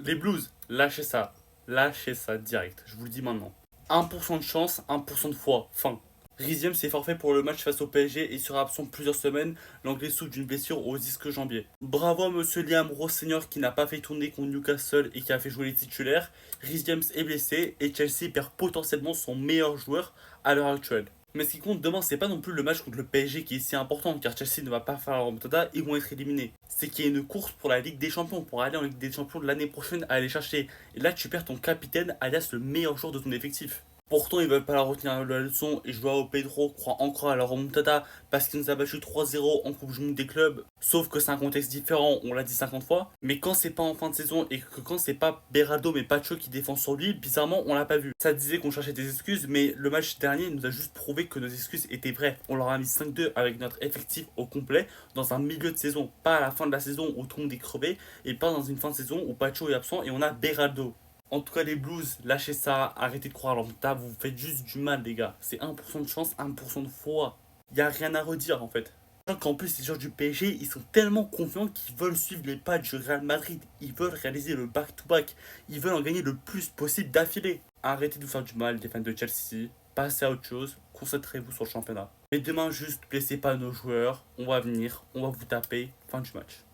Les Blues, lâchez ça direct, je vous le dis maintenant. 1% de chance, 1% de foi, fin. Riziem s'est forfait pour le match face au PSG et sera absent plusieurs semaines. L'anglais souffre d'une blessure au disque jambier. Bravo à monsieur Liam Rosseigneur qui n'a pas fait tourner contre Newcastle et qui a fait jouer les titulaires. Riziem est blessé et Chelsea perd potentiellement son meilleur joueur à l'heure actuelle. Mais ce qui compte demain, c'est pas non plus le match contre le PSG qui est si important, car Chelsea ne va pas faire la remontada, ils vont être éliminés. C'est qu'il y a une course pour la Ligue des Champions, pour aller en Ligue des Champions de l'année prochaine à aller chercher. Et là, tu perds ton capitaine, alias le meilleur joueur de ton effectif. Pourtant, ils veulent pas la retenir la leçon et Joao Pedro croit encore à la remontada parce qu'il nous a battu 3-0 en Coupe du Monde des clubs. Sauf que c'est un contexte différent, on l'a dit 50 fois. Mais quand c'est pas en fin de saison et que quand c'est pas Beraldo mais Pacho qui défend sur lui, bizarrement, on l'a pas vu. Ça disait qu'on cherchait des excuses, mais le match dernier nous a juste prouvé que nos excuses étaient vraies. On leur a mis 5-2 avec notre effectif au complet dans un milieu de saison, pas à la fin de la saison où tout le monde est crevé et pas dans une fin de saison où Pacho est absent et on a Beraldo. En tout cas, les Blues, lâchez ça, arrêtez de croire à l'Ormita, vous faites juste du mal, les gars. C'est 1% de chance, 1% de foi. Y a rien à redire, en fait. Qu'en plus, les joueurs du PSG, ils sont tellement confiants qu'ils veulent suivre les pas du Real Madrid. Ils veulent réaliser le back-to-back. Ils veulent en gagner le plus possible d'affilée. Arrêtez de vous faire du mal, les fans de Chelsea. Passez à autre chose, concentrez-vous sur le championnat. Mais demain, juste blessez pas nos joueurs. On va venir, on va vous taper. Fin du match.